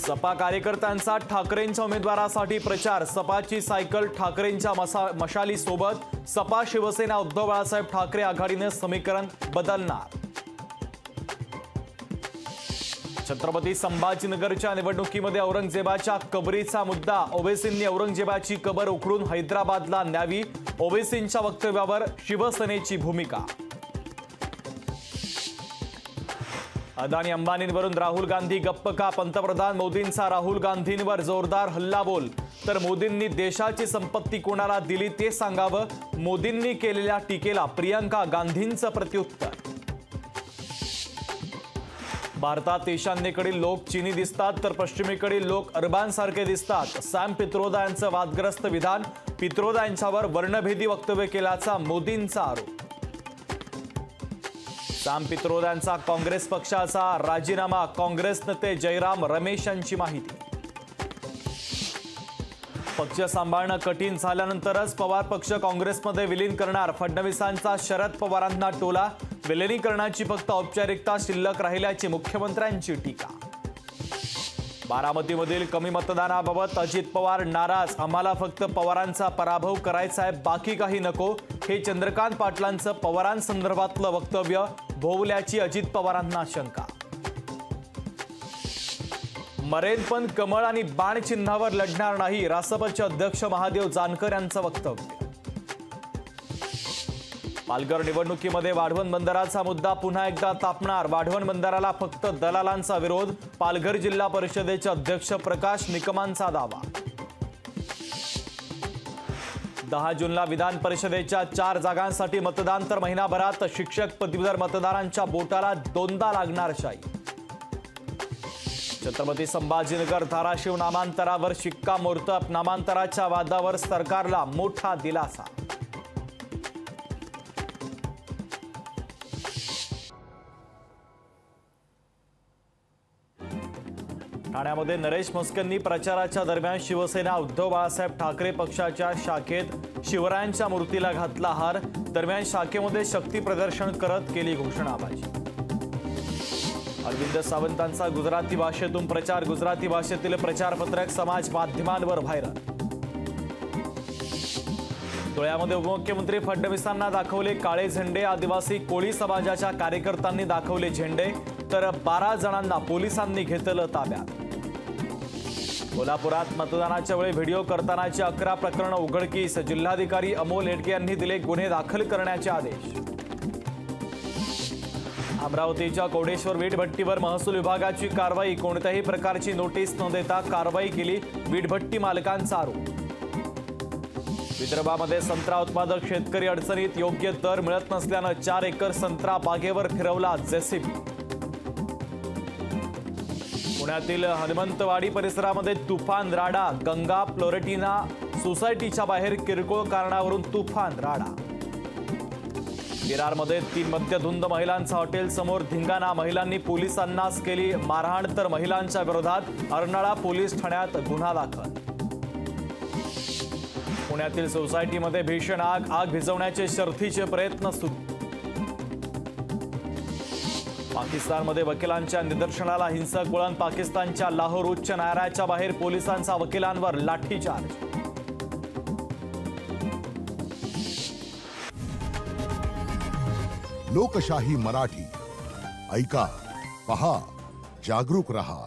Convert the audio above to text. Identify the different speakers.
Speaker 1: सपा कार्यकर्त्यांचा ठाकरेंच्या उमेदवारासाठी प्रचार। सपाची सायकल ठाकरेंच्या मशाली सोबत। सपा शिवसेना उद्धव बाळासाहेब ठाकरे आघाडीने समीकरण बदलणार। छत्रपती संभाजीनगरच्या निवडणुकीमध्ये औरंगजेबाच्या कबरीचा मुद्दा। ओवेसींनी औरंगजेबाची कबर उखडून हैदराबादला न्यावी। ओवेसींच्या वक्तव्यावर शिवसेनेची भूमिका। अदानी अंबानींवरून राहुल गांधी गप्प का? पंतप्रधान मोदींचा राहुल गांधींवर जोरदार हल्लाबोल। तर मोदींनी देशाची संपत्ती कोणाला दिली ते सांगावं। मोदींनी केलेल्या टीकेला प्रियंका गांधींचं प्रत्युत्तर। भारतात ईशान्येकडील लोक चीनी दिसतात तर पश्चिमेकडील लोक अरबांसारखे दिसतात। सॅम पित्रोदा यांचं वादग्रस्त विधान। पित्रोदा यांच्यावर वर्णभेदी वक्तव्य केल्याचा मोदींचा आरोप। सॅम पित्रोदा यांचा काँग्रेस पक्षाचा राजीनामा। काँग्रेस नेते जयराम रमेश यांची माहिती। पक्ष सांभाळणं कठीण झाल्यानंतरच पवार पक्ष काँग्रेसमध्ये विलीन करणार। फडणवीसांचा शरद पवारांना टोला। विलिनीकरणाची फक्त औपचारिकता शिल्लक राहिल्याची मुख्यमंत्र्यांची टीका। बारामतीमधील कमी मतदानाबाबत अजित पवार नाराज। आम्हाला फक्त पवारांचा पराभव करायचा आहे, बाकी काही नको। हे चंद्रकांत पाटलांचं पवारांसंदर्भातलं वक्तव्य भोवल्याची अजित पवारांना शंका। मरेन पण कमळ आणि बाण चिन्हावर लढणार नाही। रासपचे अध्यक्ष महादेव जानकर यांचं वक्तव्य। पालघर निवडणुकीमध्ये वाढवण बंदराचा मुद्दा पुन्हा एकदा तापणार। वाढवण बंदराला फक्त दलालांचा विरोध। पालघर जिल्हा परिषदेचे अध्यक्ष प्रकाश निकमांचा दावा। 10 जूनला विधान परिषदेच्या 4 जागांसाठी मतदान तर महिनाभरात शिक्षक पदवीधर मतदारांच्या बोटाला दोनदा लागणार शाई। छत्रपती संभाजीनगर धाराशिव नामांतरावर शिक्कामोर्तब। नामांतराच्या वादावर सरकारला मोठा दिलासा। ठाण्यामध्ये नरेश म्हस्केंनी प्रचाराच्या दरम्यान शिवसेना उद्धव बाळासाहेब ठाकरे पक्षाच्या शाखेत शिवरायांच्या मूर्तीला घातला हार। दरम्यान शाखेमध्ये शक्ती प्रदर्शन करत केली घोषणाबाजी। अरविंद सावंतांचा गुजराती भाषेतून प्रचार। गुजराती भाषेतील प्रचारपत्रक समाज माध्यमांवर व्हायरल। धुळ्यामध्ये उपमुख्यमंत्री फडणवीसांना दाखवले काळे झेंडे। आदिवासी कोळी समाजाच्या कार्यकर्त्यांनी दाखवले झेंडे तर 12 जणांना पोलिसांनी घेतलं ताब्यात। कोल्हापुरात मतदानाच्या वेळी व्हिडिओ करतानाची 11 प्रकरणं उघडकीस। जिल्हाधिकारी अमोल एटके यांनी दिले गुन्हे दाखल करण्याचे आदेश। अमरावतीच्या कोडेश्वर वीटभट्टीवर महसूल विभागाची कारवाई। कोणत्याही प्रकारची नोटीस न देता कारवाई केली। वीटभट्टी मालकांचा आरोप। विदर्भामध्ये संत्रा उत्पादक शेतकरी अडचणीत। योग्य दर मिळत नसल्यानं 4 एकर संत्रा बागेवर फिरवला जेसीबी। पुण्यातील हनुमंतवाडी परिसरामध्ये तुफान राडा। गंगा फ्लोरेटिना सोसायटीच्या बाहेर किरकोळ कारणावरून तुफान राडा। विरारमध्ये 3 मद्यधुंद महिलांचा हॉटेल समोर धिंगाणा। महिलांनी पोलिसांनाच केली मारहाण तर महिलांच्या विरोधात अर्नाळा पोलीस ठाण्यात गुन्हा दाखल। पुण्यातील सोसायटीमध्ये भीषण आग। आग भिजवण्याचे शर्थीचे प्रयत्न सुरू। पाकिस्तानमध्ये वकिलांच्या निदर्शनाला हिंसक वळण। पाकिस्तानच्या लाहोर उच्च न्यायालयाच्या बाहेर पोलिसांचा वकिलांवर लाठीचार्ज।
Speaker 2: लोकशाही मराठी ऐका, पहा, जागरूक रहा।